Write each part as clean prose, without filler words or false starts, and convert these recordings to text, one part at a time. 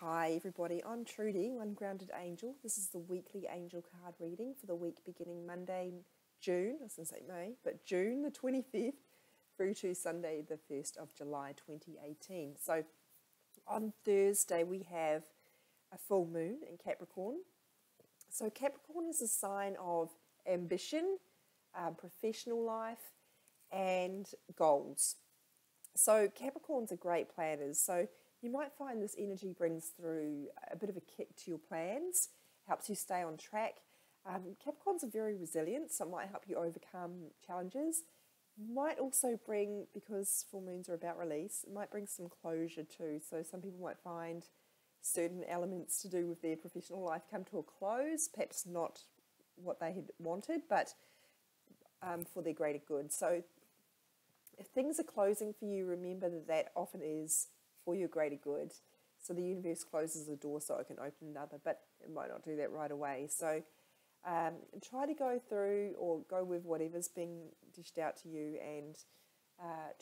Hi everybody, I'm Trudy, One Grounded Angel. This is the weekly angel card reading for the week beginning Monday, June, I was going to say May, but June the 25th through to Sunday the 1st of July 2018. So on Thursday we have a full moon in Capricorn. So Capricorn is a sign of ambition, professional life and goals. So Capricorns are great planners. So you might find this energy brings through a bit of a kick to your plans, helps you stay on track. Capricorns are very resilient, so it might help you overcome challenges. Might also bring, because full moons are about release, it might bring some closure too. So some people might find certain elements to do with their professional life come to a close, perhaps not what they had wanted, but for their greater good. So if things are closing for you, remember that that often is for your greater good. So the universe closes a door so it can open another, but it might not do that right away. So try to go through or go with whatever's being dished out to you, and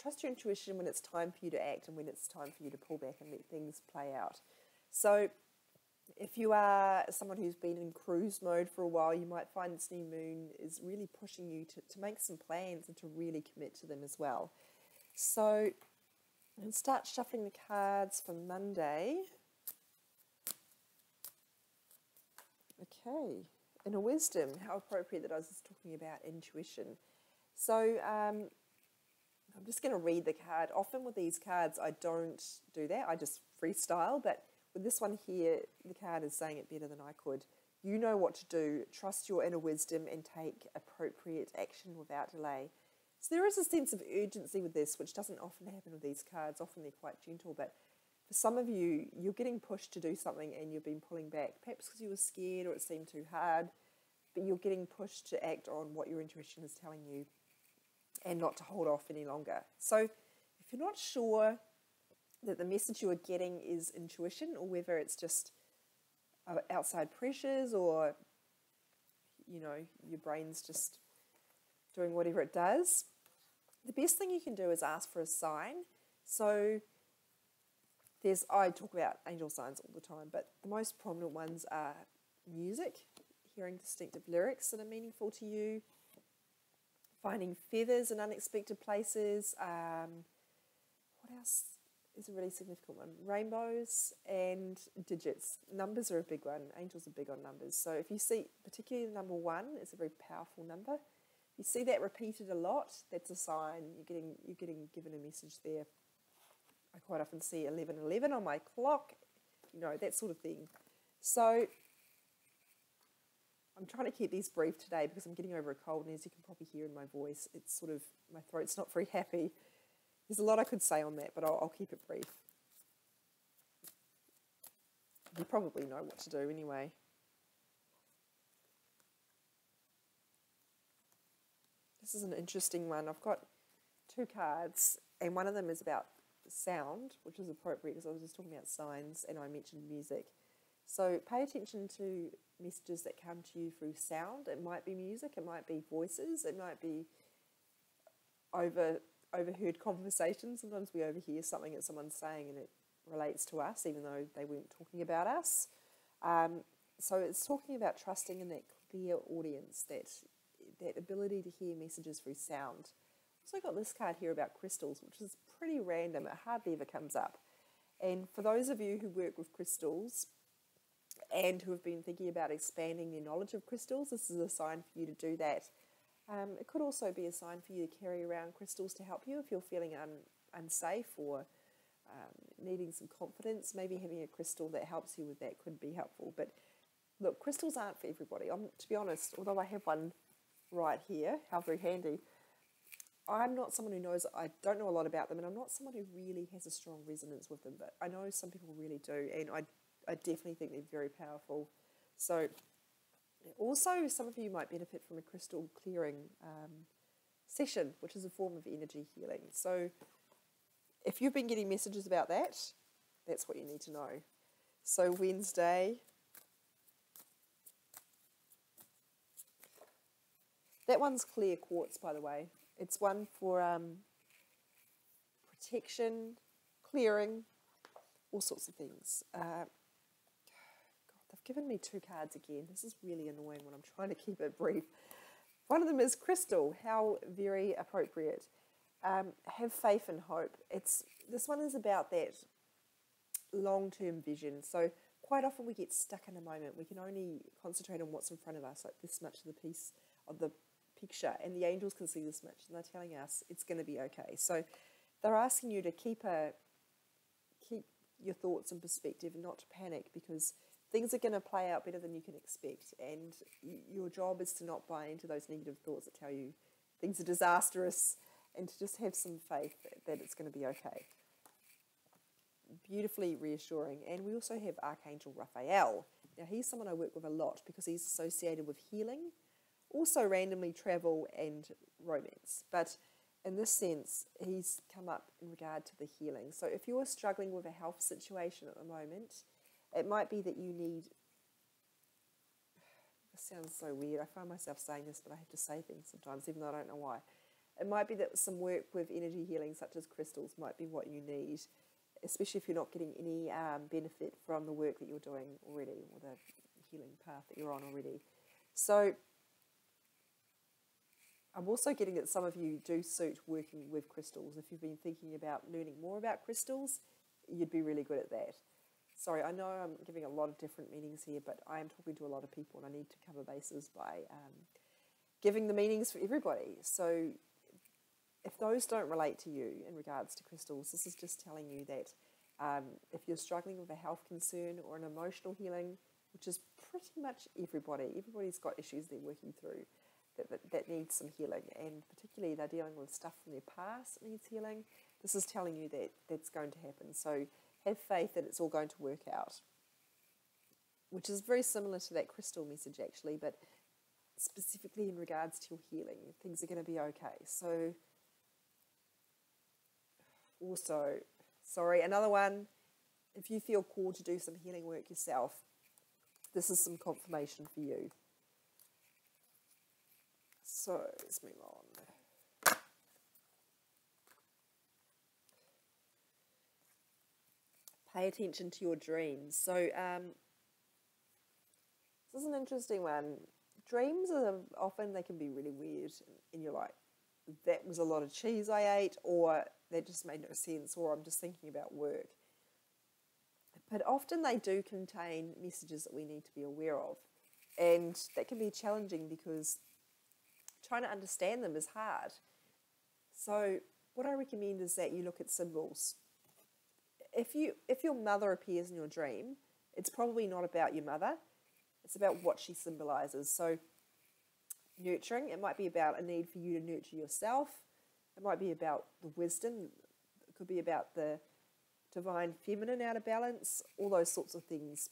trust your intuition when it's time for you to act and when it's time for you to pull back and let things play out. So if you are someone who's been in cruise mode for a while, you might find this new moon is really pushing you to make some plans and to really commit to them as well. So and start shuffling the cards for Monday. Okay, inner wisdom, how appropriate that I was just talking about intuition. So I'm just going to read the card. Often with these cards I don't do that, I just freestyle, but with this one here, the card is saying it better than I could. You know what to do, trust your inner wisdom and take appropriate action without delay. So there is a sense of urgency with this, which doesn't often happen with these cards. Often they're quite gentle, but for some of you, you're getting pushed to do something and you've been pulling back, perhaps because you were scared or it seemed too hard, but you're getting pushed to act on what your intuition is telling you and not to hold off any longer. So if you're not sure that the message you are getting is intuition, or whether it's just outside pressures, or you know, your brain's just doing whatever it does, the best thing you can do is ask for a sign. So I talk about angel signs all the time, but the most prominent ones are music, hearing distinctive lyrics that are meaningful to you, finding feathers in unexpected places, what else is a really significant one? Rainbows and digits. Numbers are a big one. Angels are big on numbers. So if you see, particularly the number 1 is a very powerful number. You see that repeated a lot, that's a sign you're getting given a message there. I quite often see 1111 on my clock, you know, that sort of thing. So I'm trying to keep these brief today because I'm getting over a cold, and as you can probably hear in my voice, it's sort of, my throat's not very happy. There's a lot I could say on that, but I'll keep it brief. You probably know what to do anyway. This is an interesting one. I've got 2 cards, and one of them is about sound, which is appropriate because I was just talking about signs and I mentioned music. So pay attention to messages that come to you through sound. It might be music, it might be voices, it might be overheard conversations. Sometimes we overhear something that someone's saying and it relates to us, even though they weren't talking about us. So it's talking about trusting in that clear audience, that ability to hear messages through sound. Also got this card here about crystals, which is pretty random. It hardly ever comes up. And for those of you who work with crystals and who have been thinking about expanding their knowledge of crystals, this is a sign for you to do that. It could also be a sign for you to carry around crystals to help you if you're feeling unsafe or needing some confidence. Maybe having a crystal that helps you with that could be helpful. But look, crystals aren't for everybody. To be honest, although I have one right here, how very handy, I'm not someone who knows, I don't know a lot about them, and I'm not someone who really has a strong resonance with them, but I know some people really do, and I definitely think they're very powerful. So also some of you might benefit from a crystal clearing session, which is a form of energy healing. So if you've been getting messages about that, that's what you need to know. So Wednesday, that one's clear quartz, by the way. It's one for protection, clearing, all sorts of things. given me 2 cards again. This is really annoying when I'm trying to keep it brief. One of them is crystal. How very appropriate. Have faith and hope. This one is about that long-term vision. So quite often we get stuck in a moment. We can only concentrate on what's in front of us, like this much of the piece of the picture, and the angels can see this much, and they're telling us it's going to be okay. So they're asking you to keep your thoughts in perspective and not to panic, because things are going to play out better than you can expect, and your job is to not buy into those negative thoughts that tell you things are disastrous, and to just have some faith that it's going to be okay. Beautifully reassuring. And we also have Archangel Raphael. Now he's someone I work with a lot because he's associated with healing, also randomly travel and romance, but in this sense he's come up in regard to the healing. So if you're struggling with a health situation at the moment, it might be that you need, this sounds so weird, I find myself saying this, but I have to say things sometimes even though I don't know why. It might be that some work with energy healing such as crystals might be what you need, especially if you're not getting any benefit from the work that you're doing already, or the healing path that you're on already. So I'm also getting that some of you do suit working with crystals. If you've been thinking about learning more about crystals, you'd be really good at that. Sorry, I know I'm giving a lot of different meanings here, but I am talking to a lot of people and I need to cover bases by giving the meanings for everybody. So if those don't relate to you in regards to crystals, this is just telling you that if you're struggling with a health concern or an emotional healing, which is pretty much everybody's got issues they're working through that needs some healing, and particularly they're dealing with stuff from their past that needs healing, this is telling you that that's going to happen. So have faith that it's all going to work out, which is very similar to that crystal message actually, but specifically in regards to your healing, things are going to be okay. So also, sorry, another one, if you feel called to do some healing work yourself, this is some confirmation for you. So let's move on. Pay attention to your dreams. So this is an interesting one. Dreams are often, they can be really weird, and you're like, that was a lot of cheese I ate, or that just made no sense, or I'm just thinking about work. But often they do contain messages that we need to be aware of, and that can be challenging because trying to understand them is hard. So what I recommend is that you look at symbols. If your mother appears in your dream, it's probably not about your mother. It's about what she symbolizes. So nurturing, it might be about a need for you to nurture yourself. It might be about the wisdom. It could be about the divine feminine out of balance, all those sorts of things.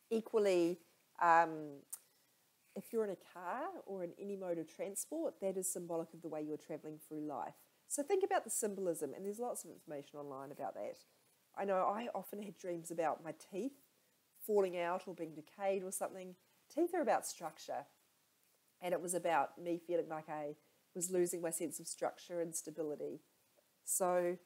Equally, if you're in a car or in any mode of transport, that is symbolic of the way you're traveling through life. So think about the symbolism, and there's lots of information online about that. I know I often had dreams about my teeth falling out or being decayed or something. Teeth are about structure, and it was about me feeling like I was losing my sense of structure and stability. So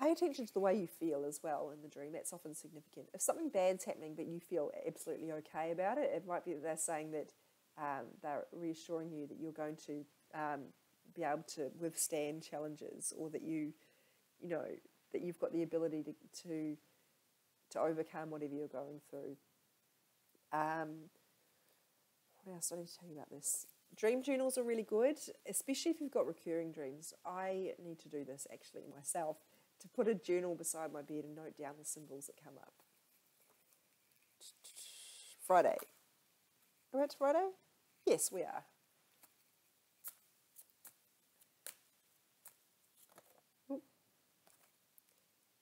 pay attention to the way you feel as well in the dream. That's often significant. If something bad's happening but you feel absolutely okay about it, it might be that they're saying that they're reassuring you that you're going to be able to withstand challenges, or that that you've got the ability to overcome whatever you're going through. What else do I need to tell you about this? Dream journals are really good, especially if you've got recurring dreams. I need to do this actually myself, to put a journal beside my bed and note down the symbols that come up. Friday. Are we at Friday? Yes, we are.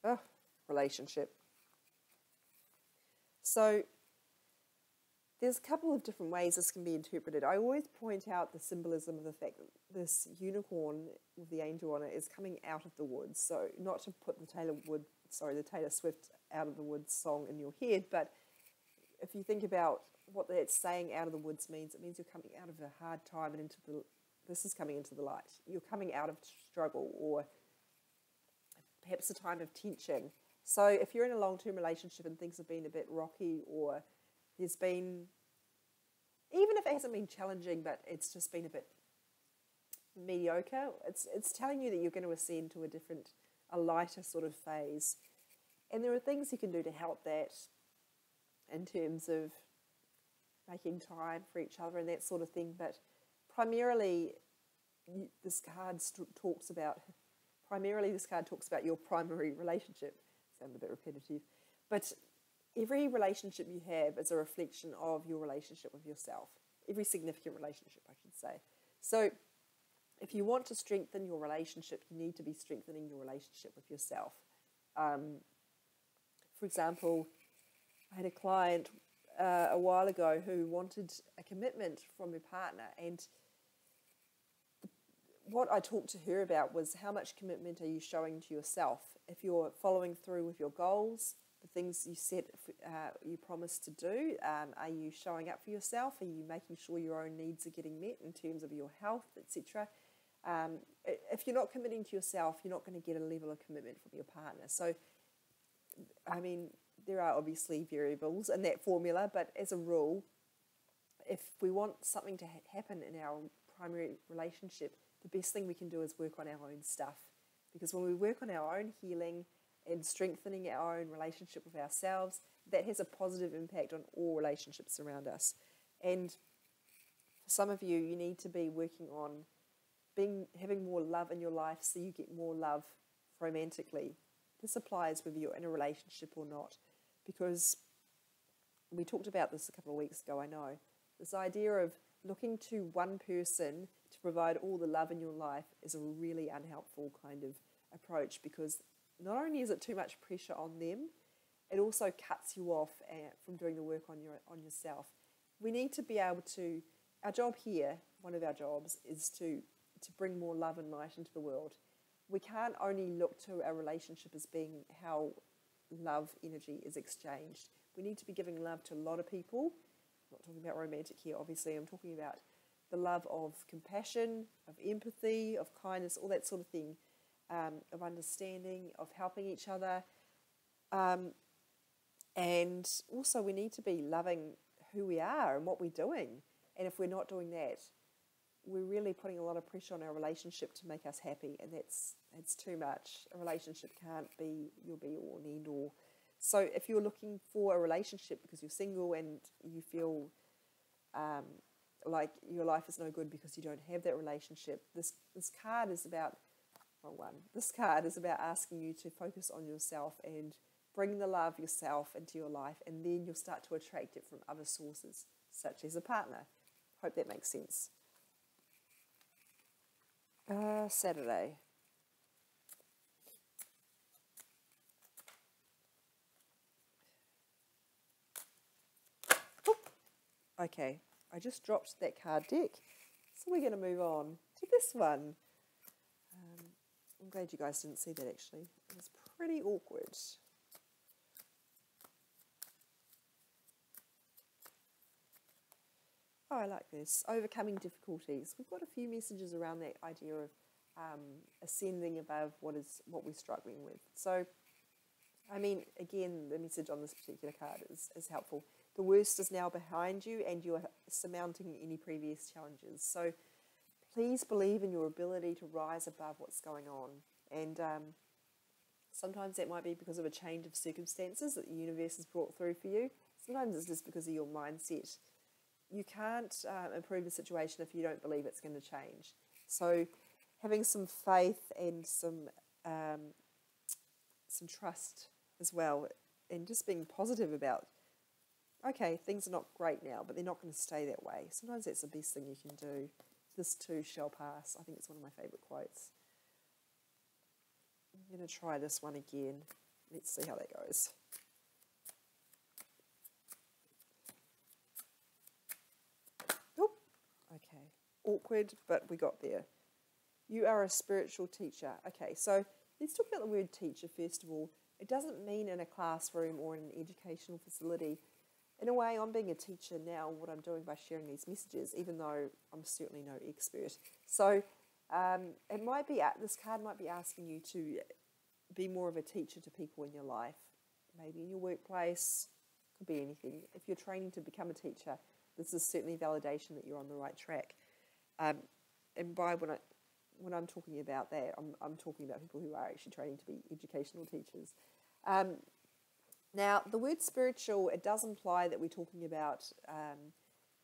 Oh, relationship. So there's a couple of different ways this can be interpreted. I always point out the symbolism of the fact that this unicorn with the angel on it is coming out of the woods. So not to put the Taylor Swift Out of the Woods song in your head, but if you think about what that's saying, out of the woods means, it means you're coming out of a hard time and this is coming into the light. You're coming out of struggle, or perhaps a time of tension. So if you're in a long-term relationship and things have been a bit rocky, or there's been, even if it hasn't been challenging, but it's just been a bit mediocre, it's telling you that you're going to ascend to a lighter sort of phase. And there are things you can do to help that in terms of making time for each other and that sort of thing. But primarily, this card talks about your primary relationship. Sounds a bit repetitive. But every relationship you have is a reflection of your relationship with yourself. Every significant relationship, I should say. So if you want to strengthen your relationship, you need to be strengthening your relationship with yourself. For example, I had a client a while ago who wanted a commitment from her partner, and what I talked to her about was how much commitment are you showing to yourself? If you're following through with your goals, the things you said you promised to do, are you showing up for yourself? Are you making sure your own needs are getting met in terms of your health, etc.? If you're not committing to yourself, you're not going to get a level of commitment from your partner. So, I mean, there are obviously variables in that formula, but as a rule, if we want something to happen in our primary relationship, the best thing we can do is work on our own stuff. Because when we work on our own healing and strengthening our own relationship with ourselves, that has a positive impact on all relationships around us. And for some of you, you need to be working on having more love in your life so you get more love romantically. This applies whether you're in a relationship or not, because we talked about this a couple of weeks ago, I know. This idea of looking to one person to provide all the love in your life is a really unhelpful kind of approach, because not only is it too much pressure on them, it also cuts you off from doing the work on yourself. We need to be able to, our job here, one of our jobs, is to bring more love and light into the world. We can't only look to our relationship as being how love energy is exchanged. We need to be giving love to a lot of people. I'm not talking about romantic here, obviously. I'm talking about the love of compassion, of empathy, of kindness, all that sort of thing, of understanding, of helping each other. And also we need to be loving who we are and what we're doing. And if we're not doing that, we're really putting a lot of pressure on our relationship to make us happy, and it's too much. A relationship can't be your be-all and end-all. So if you're looking for a relationship because you're single and you feel like your life is no good because you don't have that relationship, this card is about, this card is about asking you to focus on yourself and bring the love yourself into your life, and then you'll start to attract it from other sources, such as a partner. Hope that makes sense. Saturday. Oop. Okay, I just dropped that card deck, so we're going to move on to this one. I'm glad you guys didn't see that actually. It was pretty awkward. Oh, I like this. Overcoming difficulties. We've got a few messages around that idea of ascending above what we're struggling with. So, I mean, again, the message on this particular card is helpful. The worst is now behind you and you are surmounting any previous challenges. So please believe in your ability to rise above what's going on. And sometimes that might be because of a change of circumstances that the universe has brought through for you. Sometimes it's just because of your mindset. You can't improve the situation if you don't believe it's going to change. So having some faith and some trust as well, and just being positive about, okay, things are not great now, but they're not going to stay that way. Sometimes that's the best thing you can do. This too shall pass. I think it's one of my favourite quotes. I'm going to try this one again. Let's see how that goes. Okay, awkward, but we got there. You are a spiritual teacher. Okay, so let's talk about the word teacher first of all. It doesn't mean in a classroom or in an educational facility. In a way, I'm being a teacher now, what I'm doing by sharing these messages, even though I'm certainly no expert. So it might be, this card might be asking you to be more of a teacher to people in your life, maybe in your workplace, could be anything. If you're training to become a teacher, this is certainly validation that you're on the right track. And by when I'm talking about that, I'm talking about people who are actually training to be educational teachers. Now, the word spiritual, it does imply that we're talking about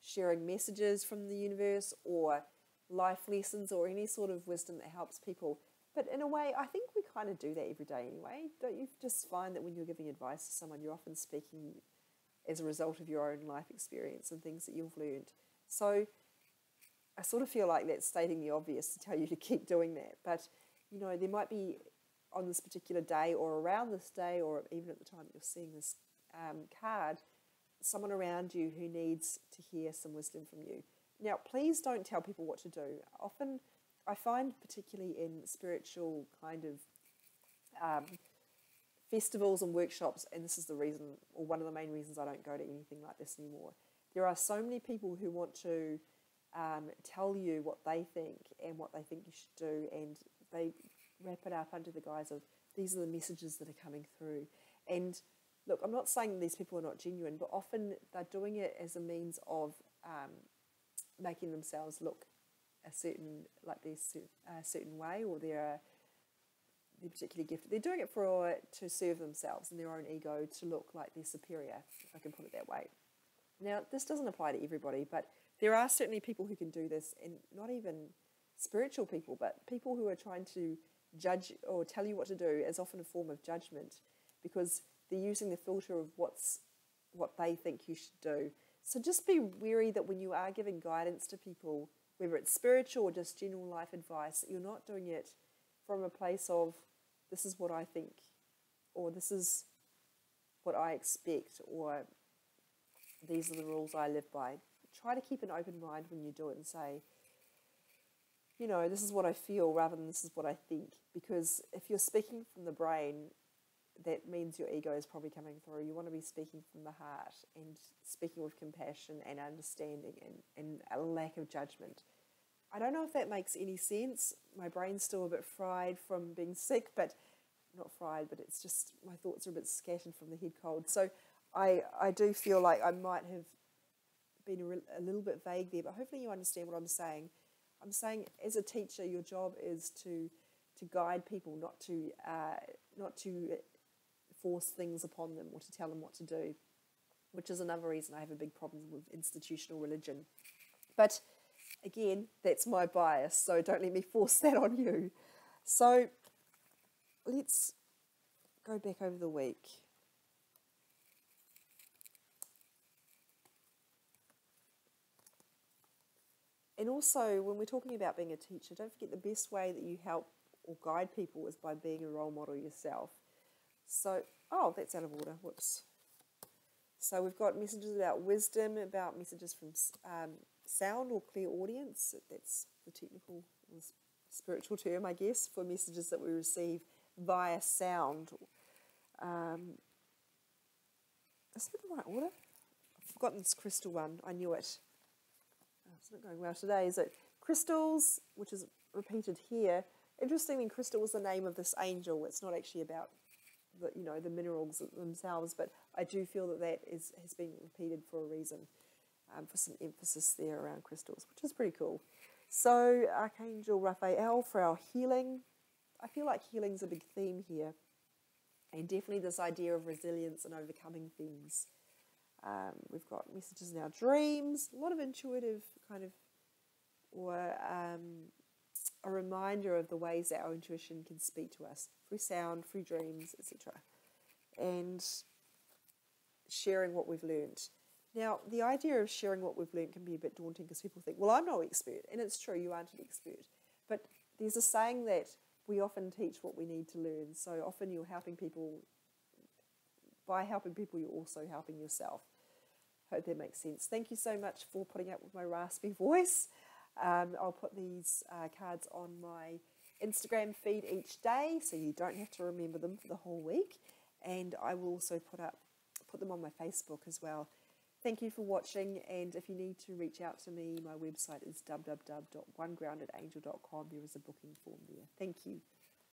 sharing messages from the universe or life lessons or any sort of wisdom that helps people. But in a way, I think we kind of do that every day anyway. Don't you just find that when you're giving advice to someone, you're often speaking as a result of your own life experience and things that you've learned? So I sort of feel like that's stating the obvious to tell you to keep doing that. But, you know, there might be on this particular day or around this day or even at the time that you're seeing this card, someone around you who needs to hear some wisdom from you. Now, please don't tell people what to do. Often I find, particularly in spiritual kind of festivals and workshops, and this is the reason, or one of the main reasons I don't go to anything like this anymore, there are so many people who want to tell you what they think and what they think you should do, and they wrap it up under the guise of these are the messages that are coming through. And look, I'm not saying these people are not genuine, but often they're doing it as a means of making themselves look a certain way, or they're particularly gifted. They're doing it to serve themselves and their own ego, to look like they're superior, if I can put it that way. Now, this doesn't apply to everybody, but there are certainly people who can do this, and not even spiritual people, but people who are trying to judge or tell you what to do as often a form of judgment, because they're using the filter of what they think you should do. So just be wary that when you are giving guidance to people, whether it's spiritual or just general life advice, you're not doing it from a place of this is what I think, or this is what I expect, or these are the rules I live by. Try to keep an open mind when you do it and say, you know, this is what I feel rather than this is what I think. Because if you're speaking from the brain, that means your ego is probably coming through. You want to be speaking from the heart and speaking with compassion and understanding and a lack of judgment. I don't know if that makes any sense. My brain's still a bit fried from being sick, but not fried, but it's just my thoughts are a bit scattered from the head cold. So I do feel like I might have been a little bit vague there, but hopefully you understand what I'm saying. I'm saying as a teacher, your job is to guide people, not to force things upon them or to tell them what to do, which is another reason I have a big problem with institutional religion. But again, that's my bias, so don't let me force that on you. So let's go back over the week. And also, when we're talking about being a teacher, don't forget the best way that you help or guide people is by being a role model yourself. So, oh, that's out of order. Whoops. So we've got messages about wisdom, about messages from sound or clear audience. That's the technical, spiritual term, I guess, for messages that we receive via sound. Is that the right order? I've forgotten this crystal one. I knew it. Oh, it's not going well today, is it? Crystals, which is repeated here. Interestingly, crystal was the name of this angel. It's not actually about the minerals themselves, but I do feel that has been repeated for a reason, for some emphasis there around crystals, which is pretty cool. So Archangel Raphael for our healing. I feel like healing's a big theme here, and definitely this idea of resilience and overcoming things. We've got messages in our dreams, a lot of intuitive kind of, or a reminder of the ways that our intuition can speak to us through sound, through dreams, etc. And sharing what we've learned. Now, the idea of sharing what we've learned can be a bit daunting because people think, well, I'm no expert. And it's true, you aren't an expert. But there's a saying that we often teach what we need to learn. So often you're helping people. By helping people, you're also helping yourself. Hope that makes sense. Thank you so much for putting up with my raspy voice. I'll put these cards on my Instagram feed each day, so you don't have to remember them for the whole week. And I will also put them on my Facebook as well. Thank you for watching, and if you need to reach out to me, my website is www.onegroundedangel.com. There is a booking form there. Thank you.